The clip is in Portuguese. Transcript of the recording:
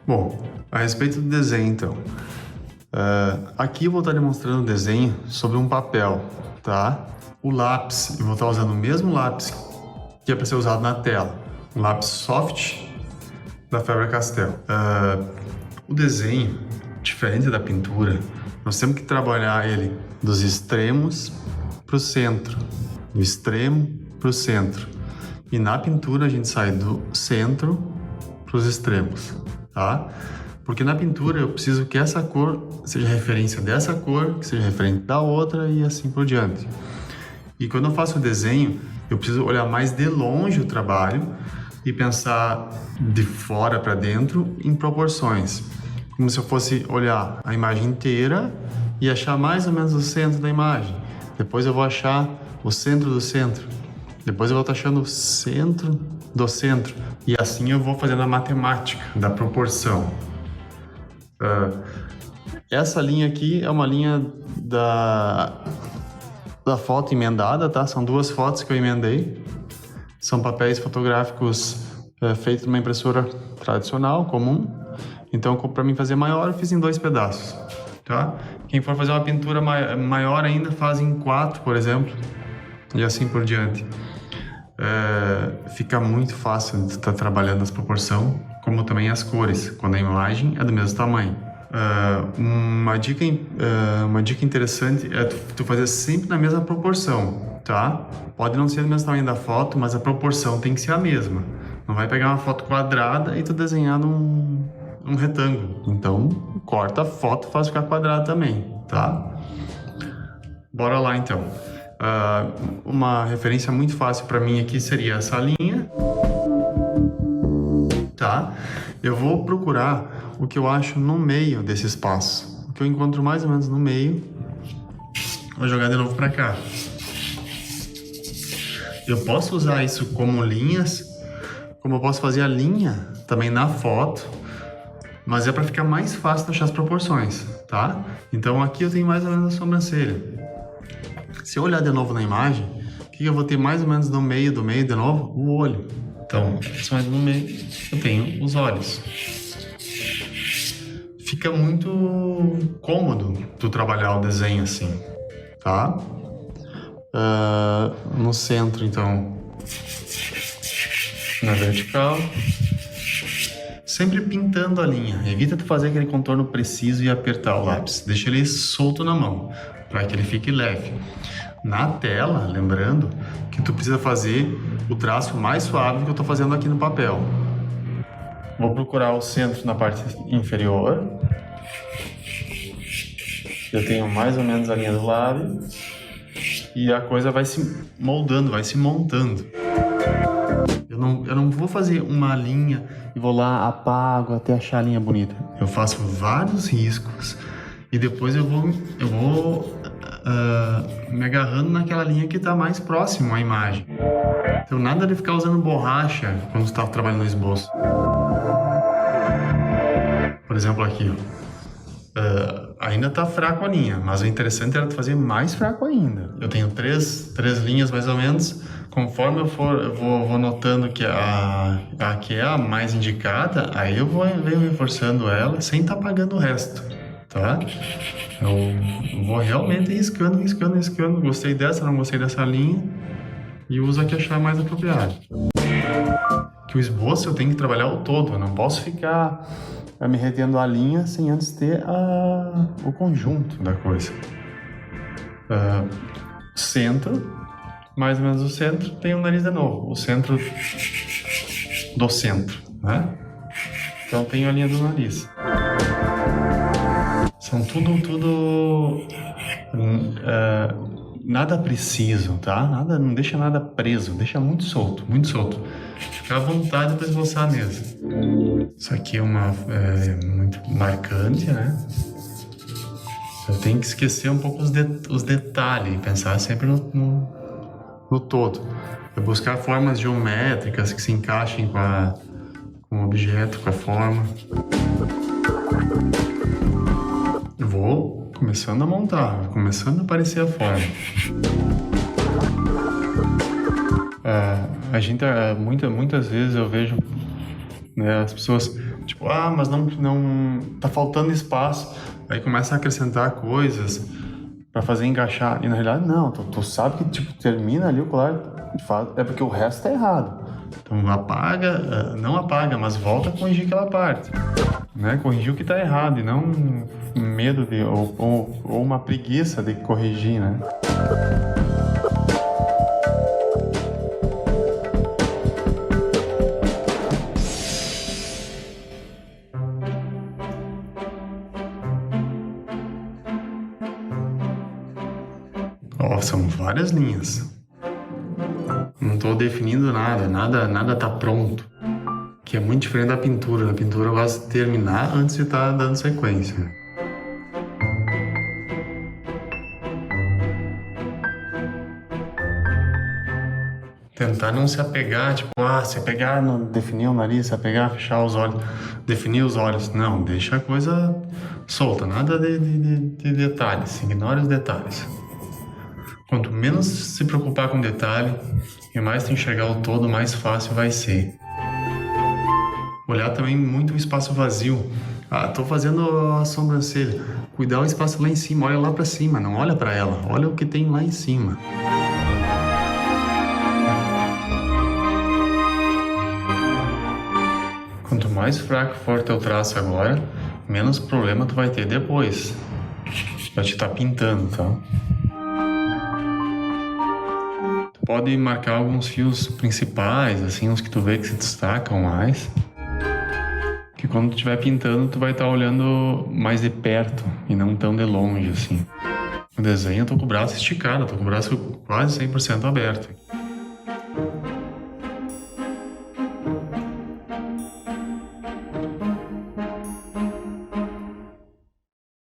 Bom, a respeito do desenho, então. Aqui eu vou estar demonstrando o desenho sobre um papel, tá? O lápis, eu vou estar usando o mesmo lápis que é para ser usado na tela. Um lápis soft da Faber-Castell. O desenho, diferente da pintura, nós temos que trabalhar ele dos extremos para o centro, do extremo para o centro. E na pintura a gente sai do centro para os extremos, tá? Porque na pintura eu preciso que essa cor seja referência dessa cor, que seja referente da outra e assim por diante. E quando eu faço o desenho, eu preciso olhar mais de longe o trabalho e pensar de fora para dentro em proporções. Como se eu fosse olhar a imagem inteira e achar mais ou menos o centro da imagem. Depois eu vou achar o centro do centro. Depois eu vou estar achando o centro do centro. E assim eu vou fazendo a matemática da proporção. Essa linha aqui é uma linha da foto emendada, tá? São duas fotos que eu emendei. São papéis fotográficos feitos numa impressora tradicional, comum. Então, para mim fazer maior, eu fiz em 2 pedaços, tá? Quem for fazer uma pintura maior ainda, faz em 4, por exemplo, e assim por diante. Fica muito fácil de estar trabalhando as proporções, como também as cores, quando a imagem é do mesmo tamanho. Uma dica interessante é tu fazer sempre na mesma proporção, tá? Pode não ser do mesmo tamanho da foto, mas a proporção tem que ser a mesma. Não vai pegar uma foto quadrada e tu desenhar num retângulo. Então, corta a foto e faz ficar quadrado também, tá? Bora lá, então. Uma referência muito fácil para mim aqui seria essa linha, tá? Eu vou procurar o que eu acho no meio desse espaço. O que eu encontro mais ou menos no meio, vou jogar de novo para cá. Eu posso usar isso como linhas, como eu posso fazer a linha também na foto, mas é para ficar mais fácil de achar as proporções, tá? Então aqui eu tenho mais ou menos a sobrancelha. Se eu olhar de novo na imagem, o que eu vou ter mais ou menos no meio do meio de novo? O olho. Então, mais no meio eu tenho os olhos. Fica muito cômodo tu trabalhar o desenho assim, tá? No centro, então, na vertical, sempre pintando a linha. Evita tu fazer aquele contorno preciso e apertar o lápis. Deixa ele solto na mão, para que ele fique leve. Na tela, lembrando que tu precisa fazer o traço mais suave que eu estou fazendo aqui no papel. Vou procurar o centro na parte inferior. Eu tenho mais ou menos a linha do lábio. E a coisa vai se moldando, vai se montando. Eu não vou fazer uma linha e vou lá, apago até achar a linha bonita. Eu faço vários riscos e depois eu vou me agarrando naquela linha que está mais próximo à imagem. Então nada de ficar usando borracha quando você está trabalhando no esboço. Por exemplo aqui, ainda está fraco a linha, mas o interessante era fazer mais fraco ainda. Eu tenho três linhas mais ou menos. Conforme eu vou notando que a que é a mais indicada, aí eu venho reforçando ela sem estar apagando o resto, tá? Eu vou realmente riscando. Gostei dessa, não gostei dessa linha. E uso a que achar mais apropriado. Que o esboço eu tenho que trabalhar o todo. Eu não posso ficar me retendo a linha sem antes ter o conjunto da coisa. Centro. Mais ou menos o centro, tem o nariz de novo. O centro do centro, né? Então tem a linha do nariz. São tudo nada preciso, tá? Não deixa nada preso, deixa muito solto, muito solto. Fica à vontade para esboçar mesmo. Isso aqui é muito marcante, né? Eu tenho que esquecer um pouco os detalhes, pensar sempre no todo. É buscar formas geométricas que se encaixem com o objeto, com a forma. Eu vou começando a montar, começando a aparecer a forma. A gente, muitas vezes eu vejo, né, as pessoas Tipo, mas não tá faltando espaço. Aí começa a acrescentar coisas para fazer encaixar. E na realidade, não. Tu sabe que, tipo, termina ali o colar, de fato, é porque o resto tá errado. Então apaga, não apaga, mas volta a corrigir aquela parte. Né? Corrigir o que tá errado e não medo de, ou uma preguiça de corrigir, né? São várias linhas. Não estou definindo nada tá pronto. Que é muito diferente da pintura. Na pintura eu gosto de terminar antes de estar dando sequência. Tentar não se apegar, tipo, se apegar, não definir o nariz, se apegar, fechar os olhos, definir os olhos. Não, deixa a coisa solta, nada de detalhes, ignore os detalhes. Quanto menos se preocupar com detalhe e mais tu enxergar o todo, mais fácil vai ser. Olhar também muito o espaço vazio. Tô fazendo a sobrancelha. Cuidar o espaço lá em cima, olha lá pra cima, não olha pra ela, olha o que tem lá em cima. Quanto mais fraco for teu traço agora, menos problema tu vai ter depois. Pra te estar pintando, tá? Pode marcar alguns fios principais, assim, os que tu vê que se destacam mais. Que quando tu estiver pintando, tu vai estar olhando mais de perto e não tão de longe, assim. No desenho eu tô com o braço esticado, tô com o braço quase 100% aberto.